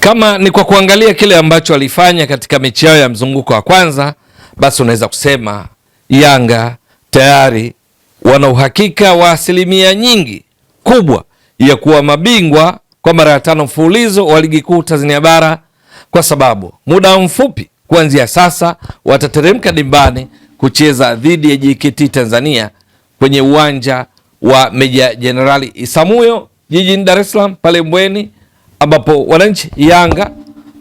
Kama ni kwa kuangalia kile ambacho alifanya katika mechi yao ya mzunguko wa kwanza, basi unaweza kusema Yanga tayari wana uhakika wa asilimia nyingi kubwa ya kuwa mabingwa kwa mara ya 5 mfululizo wa ligi kuu Tanzania bara, kwa sababu muda mfupi kuanzia sasa watateremka dimbani kucheza dhidi ya JKT Tanzania kwenye uwanja wa Meja Jenerali Isamuhyo jijini Dar es Salaam pale Mbweni, ambapo wananchi Yanga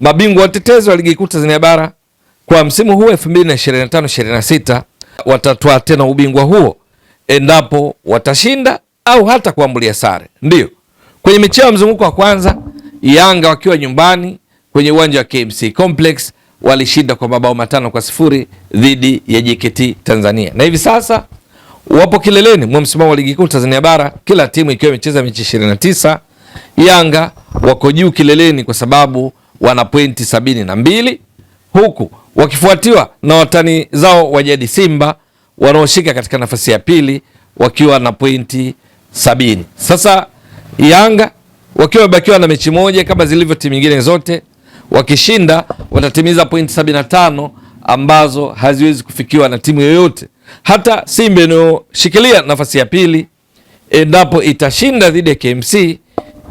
mabingwa watetezi wa ligi kuu Tanzania bara kwa msimu huu 2025-26 watatwaa tena ubingwa huo endapo watashinda au hata kuambulia sare. Ndio kwenye mechi ya mzunguko wa kwanza Yanga wakiwa nyumbani kwenye uwanja wa KMC Complex walishinda kwa mabao 5-0 dhidi ya JKT Tanzania, na hivi sasa wapo kileleni mwa msimamo wa ligi kuu Tanzania bara, kila timu ikiwa imecheza mechi 29. Yanga wako juu kileleni kwa sababu wana pointi 72, huku wakifuatiwa na watani zao wa jadi Simba wanaoshika katika nafasi ya pili wakiwa na pointi 70. Sasa Yanga wakiwa wamebakiwa na mechi moja kama zilivyo timu nyingine zote, wakishinda watatimiza pointi 75 ambazo haziwezi kufikiwa na timu yoyote, hata Simba inayoshikilia nafasi ya pili endapo itashinda dhidi ya KMC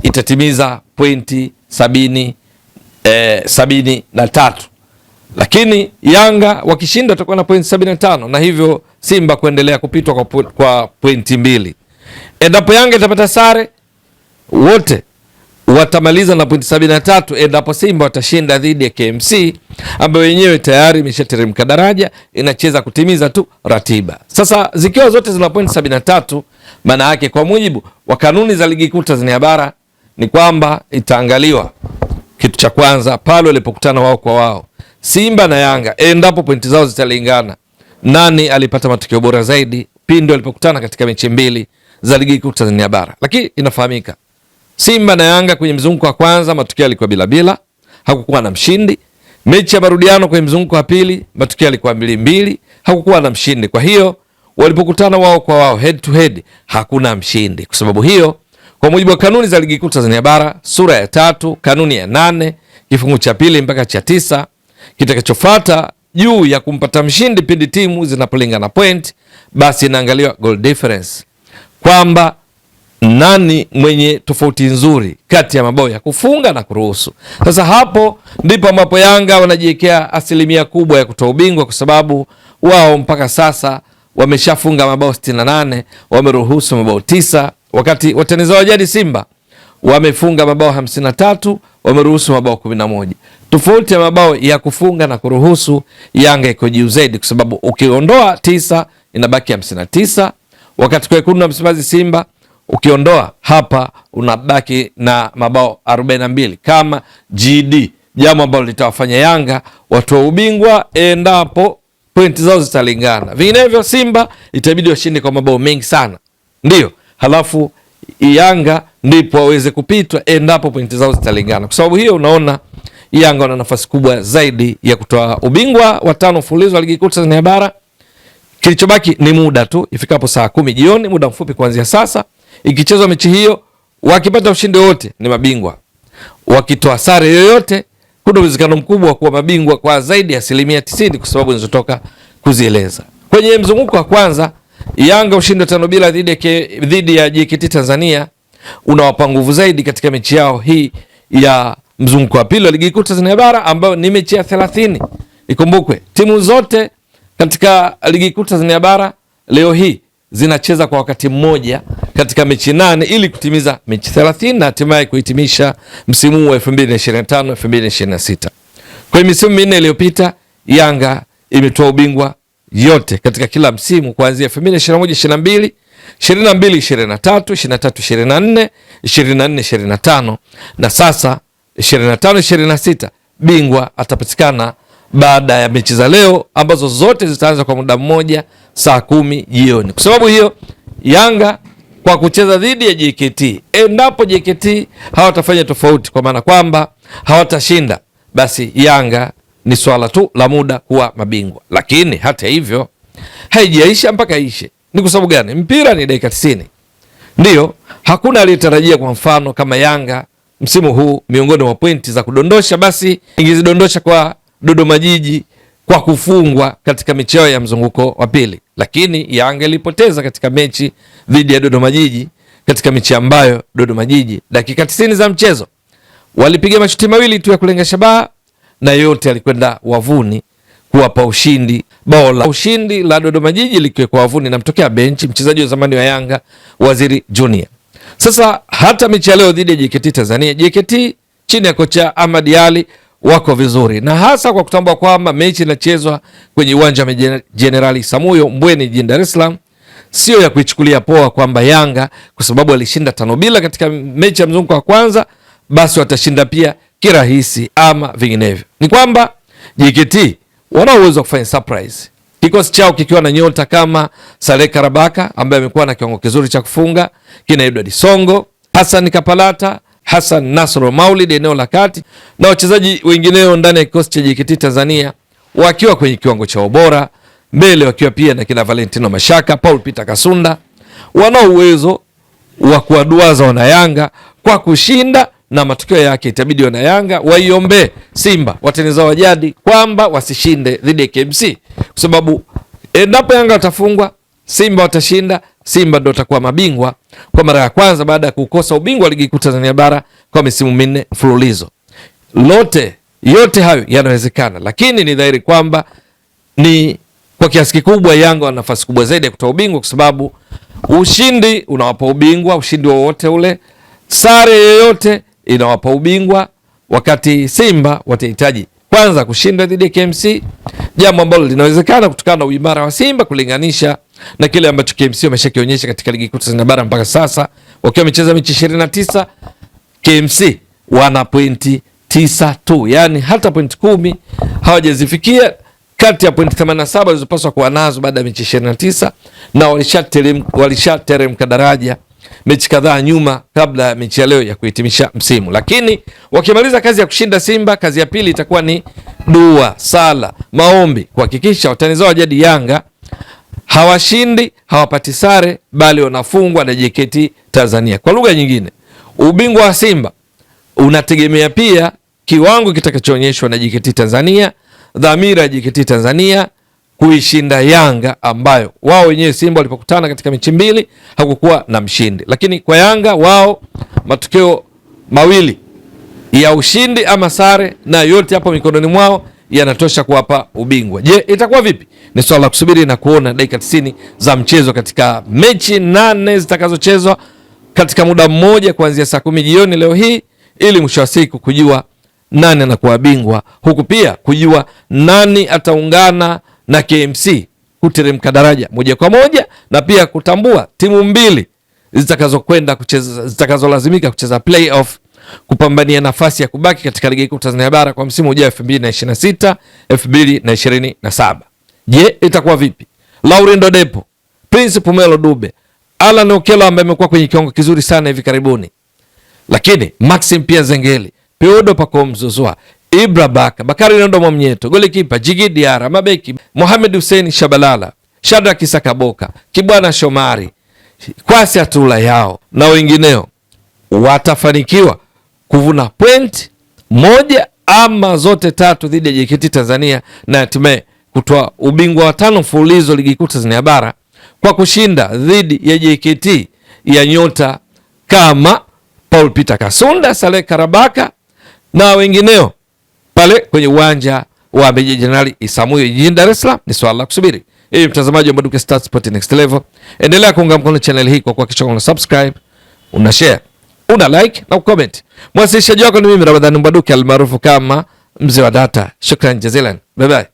itatimiza pointi 73, lakini Yanga wakishinda watakuwa na pointi 75 na hivyo Simba kuendelea kupitwa kwa pointi 2. Endapo Yanga itapata sare wote watamaliza na pointi 73 endapo Simba watashinda dhidi ya KMC ambayo wenyewe tayari imeshateremka daraja, inacheza kutimiza tu ratiba. Sasa zikiwa zote zina pointi 73, maana yake kwa mujibu wa kanuni za ligi kuu Tanzania bara ni kwamba itaangaliwa kitu cha kwanza pale walipokutana wao kwa wao Simba na Yanga, endapo pointi zao zitalingana, nani alipata matokeo bora zaidi pindi walipokutana katika mechi mbili za ligi kuu Tanzania bara. Lakini inafahamika Simba na Yanga kwenye mzunguko wa kwanza matokeo yalikuwa bila, hakukuwa na mshindi. Mechi ya marudiano kwenye mzunguko wa pili matokeo yalikuwa 2-2, hakukuwa na mshindi. Kwa hiyo walipokutana wao kwa wao head to head hakuna mshindi. Kwa sababu hiyo, kwa mujibu wa kanuni za ligi kuu Tanzania bara sura ya 3 kanuni ya 8 kifungu cha 2 mpaka cha 9, kitakachofuata juu ya kumpata mshindi pindi timu zinapolingana point, basi inaangaliwa goal difference, kwamba nani mwenye tofauti nzuri kati ya mabao ya kufunga na kuruhusu. Sasa hapo ndipo ambapo Yanga wanajiwekea asilimia kubwa ya kutoa ubingwa, kwa sababu wao mpaka sasa wameshafunga mabao 68, wameruhusu mabao 9, wakati watani zao jadi Simba wamefunga mabao 53, wameruhusu mabao 11. Tofauti ya mabao ya kufunga na kuruhusu Yanga iko juu zaidi, kwa sababu ukiondoa 9 inabaki 59, wakati kwa wekundu wa Msimbazi Simba ukiondoa hapa unabaki na mabao 42 kama GD, jambo ambalo litawafanya Yanga watoe ubingwa endapo pointi zao zitalingana. Vinginevyo Simba itabidi washinde kwa mabao mengi sana, ndio halafu Yanga ndipo waweze kupitwa endapo pointi zao zitalingana. Kwa sababu hiyo unaona Yanga wana nafasi kubwa zaidi ya kutoa ubingwa wa 5 mfululizo wa ligi kuu Tanzania bara. Kilichobaki ni muda tu, ifikapo saa 10 jioni, muda mfupi kuanzia sasa, ikichezwa mechi hiyo, wakipata ushindi wote ni mabingwa. Wakitoa sare yoyote, kuna uwezekano mkubwa wa kuwa mabingwa kwa zaidi ya 90%, kwa sababu nilizotoka kuzieleza. Kwenye mzunguko wa kwanza Yanga ushindi 5-0 dhidi ya JKT Tanzania unawapa nguvu zaidi katika mechi yao hii ya mzunguko wa pili wa ligi kuu Tanzania bara, ambayo ni mechi ya 30. Ikumbukwe timu zote katika ligi kuu Tanzania bara leo hii zinacheza kwa wakati mmoja katika mechi 8 ili kutimiza mechi 30 na hatimaye kuhitimisha msimu wa 2025-2026. Kwa misimu minne iliyopita Yanga imetoa ubingwa yote katika kila msimu kuanzia 2021-22, 22-23, 23-24, 24-25 na sasa 25-26. Bingwa atapatikana baada ya mechi za leo ambazo zote zitaanza kwa muda mmoja saa 10 jioni. Kwa sababu hiyo Yanga kwa kucheza dhidi ya JKT, endapo JKT hawatafanya tofauti, kwa maana kwamba hawatashinda, basi Yanga ni swala tu la muda kuwa mabingwa. Lakini hata hivyo haijaisha mpaka ishe. Ni kwa sababu gani? Mpira ni dakika 90. Ndio, hakuna aliyetarajia kwa mfano kama Yanga msimu huu miongoni mwa pointi za kudondosha, basi ingezidondosha kwa Dodoma Jiji kwa kufungwa katika mechi yao ya mzunguko wa pili, lakini Yanga ilipoteza katika mechi dhidi ya Dodoma Jiji, katika mechi ambayo Dodoma Jiji dakika 90 za mchezo walipiga mashuti mawili tu ya kulenga shabaha na yote alikwenda wavuni kuwapa ushindi. Bao la ushindi la Dodoma Jiji likiwekwa wavuni na mtokea benchi mchezaji wa zamani wa Yanga Waziri Junior. Sasa hata mechi ya leo dhidi ya JKT Tanzania, JKT chini ya kocha Ahmad Ally wako vizuri, na hasa kwa kutambua kwamba mechi inachezwa kwenye uwanja wa Jenerali Samuyo Mbweni jijini Dar es Salaam. Sio ya kuichukulia poa kwamba Yanga kwa sababu alishinda 5-0 katika mechi ya mzunguko wa kwanza basi watashinda pia kirahisi ama vinginevyo. Ni kwamba JKT wana uwezo wa kufanya surprise, kikosi chao kikiwa na nyota kama Saleh Karabaka ambaye amekuwa na kiwango kizuri cha kufunga, kina Edward Songo, Hassan Kapalata, Hassan Nasro Maulid eneo la kati, na wachezaji wengineo ndani ya kikosi cha JKT Tanzania wakiwa kwenye kiwango cha ubora, mbele wakiwa pia na kina Valentino Mashaka, Paul Peter Kasunda. Wana uwezo wa kuwaduaza wana Yanga kwa kushinda, na matokeo yake itabidi wana Yanga waiombe Simba wateneza wajadi kwamba wasishinde dhidi ya KMC, kwa sababu endapo Yanga watafungwa, Simba watashinda, Simba ndio watakuwa mabingwa kwa mara ya kwanza baada ya kukosa ubingwa ligi kuu Tanzania bara kwa misimu 4 mfululizo. Yote hayo yanawezekana, lakini ni dhahiri kwamba ni kwa kiasi kikubwa Yanga wana nafasi kubwa zaidi ya kutoa ubingwa, kwa sababu ushindi unawapa ubingwa, ushindi wowote ule, sare yoyote inawapa ubingwa, wakati Simba watahitaji kwanza kushinda dhidi ya KMC, jambo ambalo linawezekana kutokana na uimara wa Simba kulinganisha na kile ambacho KMC wameshakionyesha katika ligi kuu Tanzania bara mpaka sasa. Wakiwa wamecheza mechi 29, KMC wana pointi 9 tu, yani hata pointi 10 hawajazifikia kati ya pointi 87 zilizopaswa kuwa nazo baada ya mechi 29, na walishateremka daraja mechi kadhaa nyuma kabla ya mechi ya leo ya kuhitimisha msimu. Lakini wakimaliza kazi ya kushinda Simba, kazi ya pili itakuwa ni dua, sala, maombi kuhakikisha watanizao wajadi Yanga hawashindi, hawapati sare, bali wanafungwa na JKT Tanzania. Kwa lugha nyingine, ubingwa wa Simba unategemea pia kiwango kitakachoonyeshwa na JKT Tanzania, dhamira ya JKT Tanzania kuishinda Yanga ambayo wao wenyewe Simba walipokutana katika mechi 2 hakukuwa na mshindi. Lakini kwa Yanga wao matokeo mawili ya ushindi ama sare, na yote hapo mikononi mwao yanatosha kuwapa ubingwa. Je, itakuwa vipi? Ni swala la kusubiri na kuona dakika 90 za mchezo katika mechi 8 zitakazochezwa katika muda mmoja kuanzia saa 10 jioni leo hii, ili mwisho wa siku kujua nani anakuwa bingwa, huku pia kujua nani ataungana na KMC kuteremka daraja moja kwa moja, na pia kutambua timu mbili zitakazokwenda kucheza, zitakazolazimika kucheza playoff kupambania nafasi ya kubaki katika ligi kuu Tanzania bara kwa msimu ujao 2026 2027. Je, itakuwa vipi? Laurindo Depo, Prince Pumelo Dube, Alan Okello ambaye amekuwa kwenye kiwango kizuri sana hivi karibuni, lakini Maxim pia Zengeli, Peodo Pacome Zouzoua, Ibra Baka, Bakari Nondo Mwamnyeto, golikipa Jigi Diara, mabeki Mohamed Hussein Shabalala, Shadrack Sakaboka, Kibwana Shomari, Kwasi Atula yao na wengineo watafanikiwa kuvuna point moja ama zote tatu dhidi ya JKT Tanzania na hatimaye kutoa ubingwa wa 5 mfululizo ligi kuu Tanzania bara kwa kushinda dhidi ya JKT ya nyota kama Paul Peter Kasunda, Saleh Karabaka na wengineo pale kwenye uwanja wa Meja Jenerali Isamuhyo jijini Dar es Salaam. Ni swala la kusubiri. Hii mtazamaji wa Mbwaduke Stats Sport Next Level, endelea kuunga mkono channel hii kwa kuhakikisha una subscribe, una share, una like na comment. Mwasilishaji wako ni mimi Ramadhani Mbwaduke almaarufu kama Mzee wa Data. Shukran jazilan. Bye bye.